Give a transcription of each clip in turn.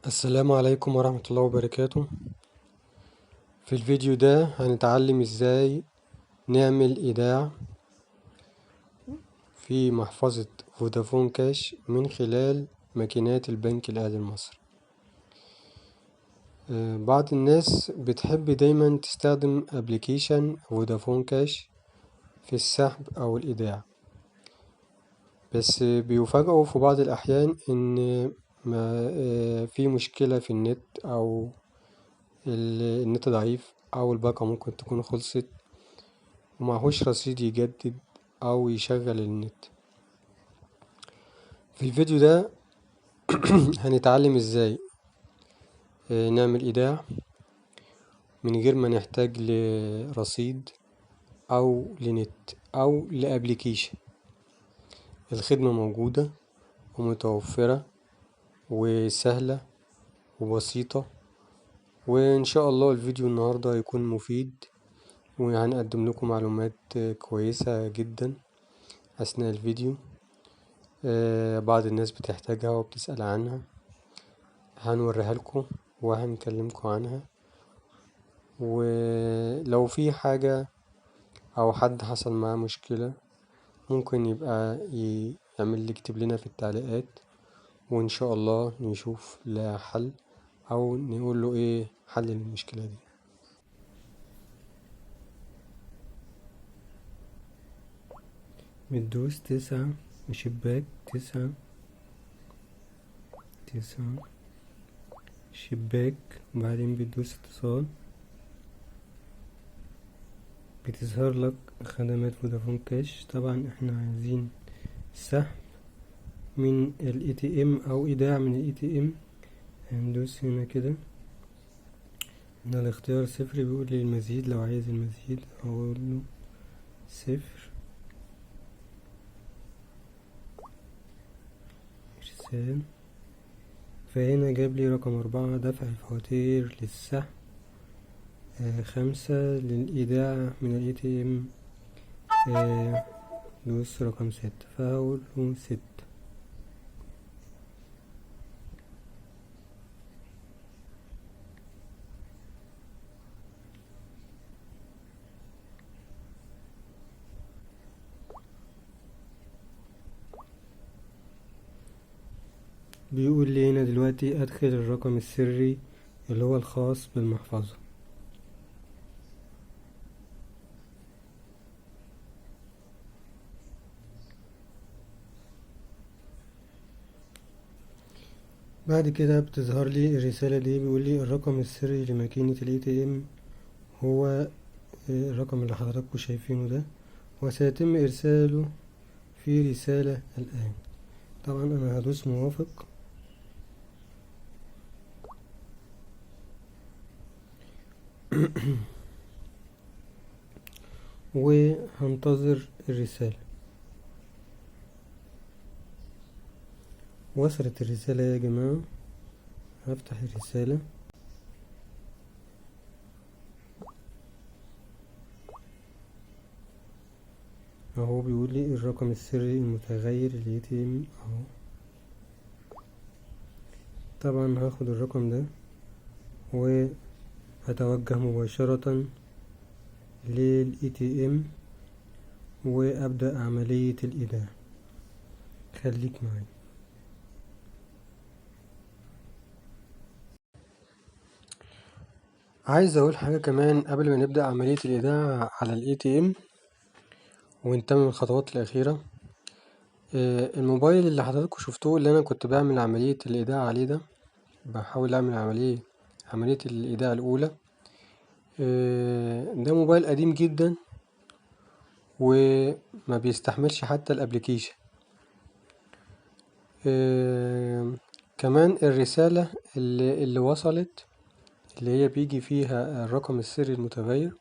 السلام عليكم ورحمة الله وبركاته. في الفيديو ده هنتعلم ازاي نعمل ايداع في محفظة فودافون كاش من خلال ماكينات البنك الأهلي المصري. بعض الناس بتحب دايما تستخدم ابليكيشن فودافون كاش في السحب او الايداع، بس بيفاجئوا في بعض الاحيان ان ما في مشكلة في النت، او النت ضعيف، او الباقة ممكن تكون خلصت ومعهوش رصيد يجدد او يشغل النت. في الفيديو ده هنتعلم ازاي نعمل ايداع من غير ما نحتاج لرصيد او لنت او لابليكيشن. الخدمة موجودة ومتوفرة وسهلة وبسيطة، وان شاء الله الفيديو النهاردة هيكون مفيد، وهنقدم لكم معلومات كويسة جدا اثناء الفيديو. بعض الناس بتحتاجها وبتسأل عنها، هنوريها لكم وهنكلمكم عنها. ولو في حاجة او حد حصل معاه مشكلة ممكن يبقى يعمل لي يكتب لنا في التعليقات، وان شاء الله نشوف لها حل او نقول له ايه حل المشكلة دي. بتدوس 9 وشباك 9 9 شباك، وبعدين بتدوس اتصال. بتظهر لك خدمات فودافون كاش. طبعا احنا عايزين سحب من ال ATM او ايداع من ال ATM. هندوس هنا كده، هنا الاختيار صفر، بيقول لي المزيد. لو عايز المزيد اقول له صفر. ارسال. فهنا جاب لي رقم 4 دفع الفواتير للسحب، 5 للإيداع من ال ATM. دوس رقم 6، فهقول له 6. بيقول لي هنا دلوقتي ادخل الرقم السري اللي هو الخاص بالمحفظة. بعد كده بتظهر لي الرسالة دي، بيقول لي الرقم السري لماكينة ال ATM هو الرقم اللي حضراتكم شايفينه ده، وسيتم ارساله في رسالة الآن. طبعا انا هدوس موافق. وهنتظر الرسالة. وصلت الرسالة يا جماعة. هفتح الرسالة. اهو بيقول لي الرقم السري المتغير ال ATM اهو. طبعا هاخد الرقم ده وهتوجه مباشرة لل ATM وابدأ عملية الإيداع. خليك معي. عايز اقول حاجة كمان قبل ما نبدأ عملية الإيداع على ال ATM ونتمم الخطوات الأخيرة. الموبايل اللي حضراتكم شفتوه اللي انا كنت بعمل عملية الإيداع عليه ده، بحاول اعمل عملية الإيداع الأولى. ده موبايل قديم جدا وما بيستحملش حتى الابليكيشن. كمان الرسالة اللي وصلت، اللي هي بيجي فيها الرقم السري المتغير،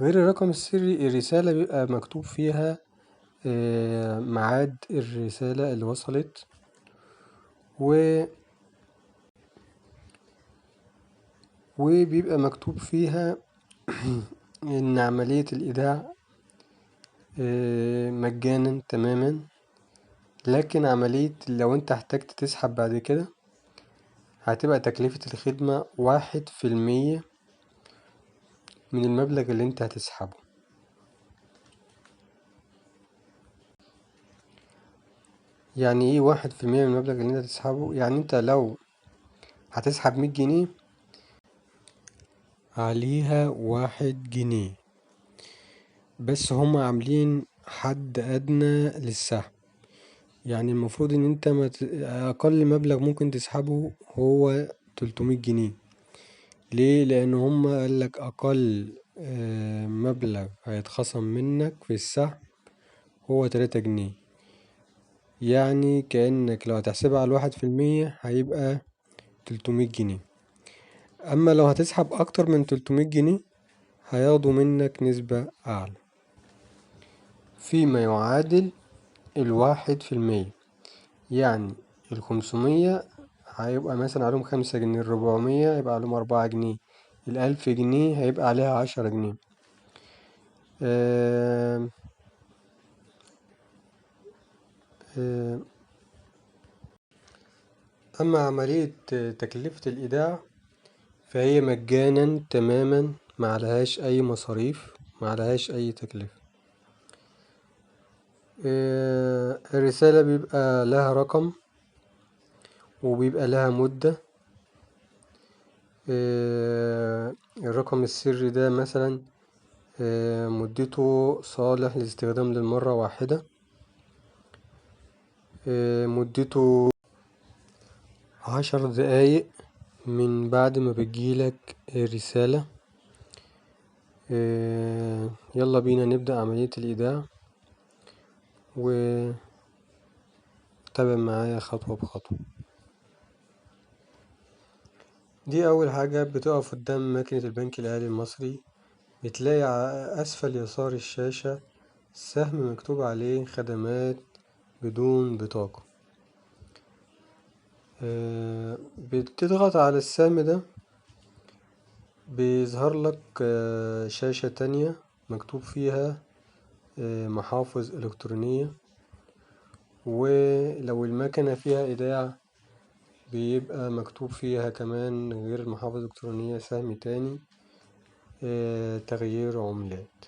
غير الرقم السري الرسالة بيبقى مكتوب فيها ميعاد الرسالة اللي وصلت، وبيبقى مكتوب فيها إن عملية الإيداع مجانا تماما. لكن عملية لو انت احتجت تسحب بعد كده هتبقى تكلفة الخدمة 1% من المبلغ اللي انت هتسحبه. يعني ايه 1% من المبلغ اللي انت هتسحبه؟ يعني انت لو هتسحب 100 جنيه عليها 1 جنيه، بس هما عاملين حد أدنى للسحب. يعني المفروض إن أنت أقل مبلغ ممكن تسحبه هو 300 جنيه. ليه؟ لأن هما قالك أقل مبلغ هيتخصم منك في السحب هو 3 جنيه. يعني كأنك لو هتحسبها على 1% هيبقى 300 جنيه. أما لو هتسحب أكتر من 300 جنيه هياخدوا منك نسبة أعلى، فيما يعادل 1%. يعني 500 هيبقى مثلا عليهم 5 جنيه، 400 هيبقى عليهم 4 جنيه، 1000 جنيه هيبقى عليها 10 جنيه. آه آه أما عملية تكلفة الإيداع فهي مجانا تماما، معلهاش أي مصاريف، معلهاش أي تكلفة. الرسالة بيبقى لها رقم وبيبقى لها مدة. الرقم السري ده مثلا مدته صالح للاستخدام للمرة واحدة. مدته 10 دقايق من بعد ما بتجيلك الرسالة. يلا بينا نبدأ عملية الإيداع وتابع معايا خطوة بخطوة. دي أول حاجة، بتقف قدام ماكينة البنك الأهلي المصري، بتلاقي على أسفل يسار الشاشة سهم مكتوب عليه خدمات بدون بطاقة. بتضغط على السهم ده بيظهر لك شاشة تانية مكتوب فيها محافظ إلكترونية، ولو المكنة فيها إيداع بيبقى مكتوب فيها كمان غير المحافظ الإلكترونية سهم تاني تغيير عملات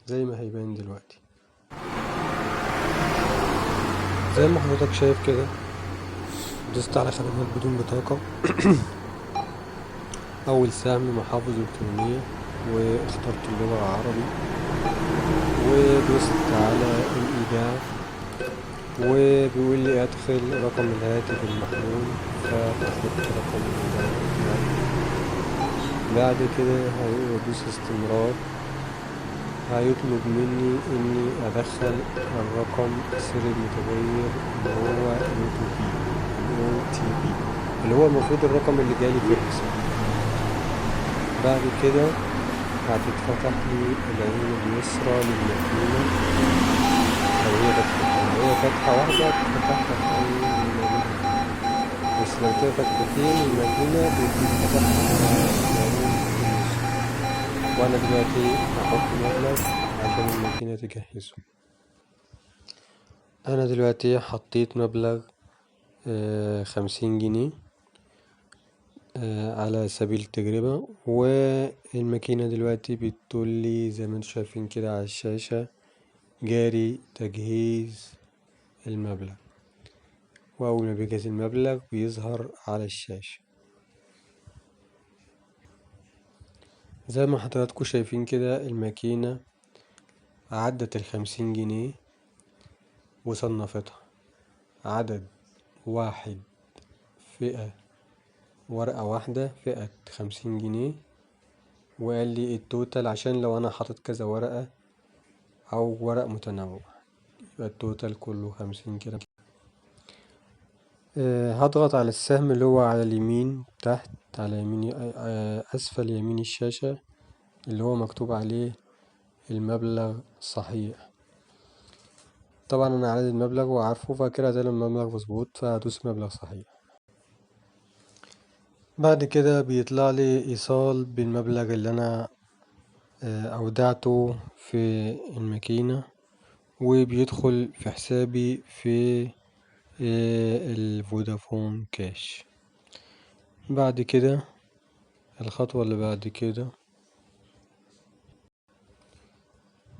زي ما هيبان دلوقتي. زي ما حضرتك شايف كده، دوست على خدمات بدون بطاقة أول سهم محافظ إلكترونية، واخترت اللغة العربي ودوست على الإيداع، وبيقول لي أدخل رقم الهاتف المحمول، فأحط رقم الهاتف. بعد كده هيدوس استمرار، هيطلب مني إني أدخل الرقم السري المتغير اللي هو OTP اللي هو المفروض الرقم اللي جالي في الرسالة. بعد كده هتتفتح لي العين اليسرى للماكينة لو هي فتحتين. لو هي فتحة واحدة تفتح لك عين الماكينة، بس لو كده فتحتين الماكينة بتتفتح العين. وأنا دلوقتي هحط مبلغ عشان الماكينة تجهزه. أنا دلوقتي حطيت مبلغ 50 جنيه على سبيل التجربة، والماكينة دلوقتي بتقولي زي ما انتم شايفين كده على الشاشة جاري تجهيز المبلغ، وأول ما بيجهز المبلغ بيظهر على الشاشة زي ما حضراتكم شايفين كده. الماكينة عدت 50 جنيه وصنفتها عدد واحد، فئة ورقة واحدة فئة 50 جنيه، وقال لي التوتال عشان لو أنا حاطط كذا ورقة أو ورق متنوع يبقى التوتال كله 50 كده. هضغط على السهم اللي هو على اليمين تحت، على يمين أسفل يمين الشاشة اللي هو مكتوب عليه المبلغ صحيح. طبعا أنا عدد المبلغ وعارفه فكده ده المبلغ مظبوط، فهدوس مبلغ صحيح. بعد كده بيطلع لي إيصال بالمبلغ اللي أنا أودعته في الماكينة، وبيدخل في حسابي في الفودافون كاش. بعد كده الخطوة اللي بعد كده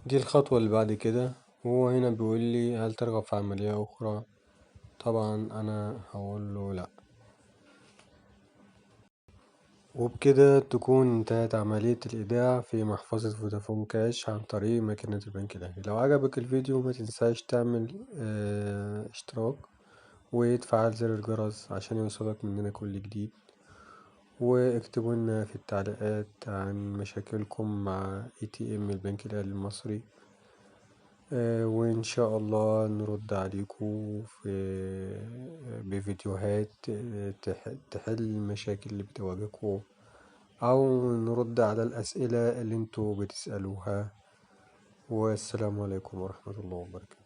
دي الخطوة اللي بعد كده، هو هنا بيقول لي هل ترغب في عملية أخرى؟ طبعا أنا هقول له لأ. وبكده تكون انتهت عملية الإيداع في محفظة فودافون كاش عن طريق ماكينة البنك الأهلي. لو عجبك الفيديو ما تنساش تعمل اشتراك وتفعل زر الجرس عشان يوصلك مننا كل جديد، واكتبوا لنا في التعليقات عن مشاكلكم مع ATM البنك الأهلي المصري، وإن شاء الله نرد عليكم بفيديوهات تحل المشاكل اللي بتواجهكم، أو نرد على الأسئلة اللي انتوا بتسألوها. والسلام عليكم ورحمة الله وبركاته.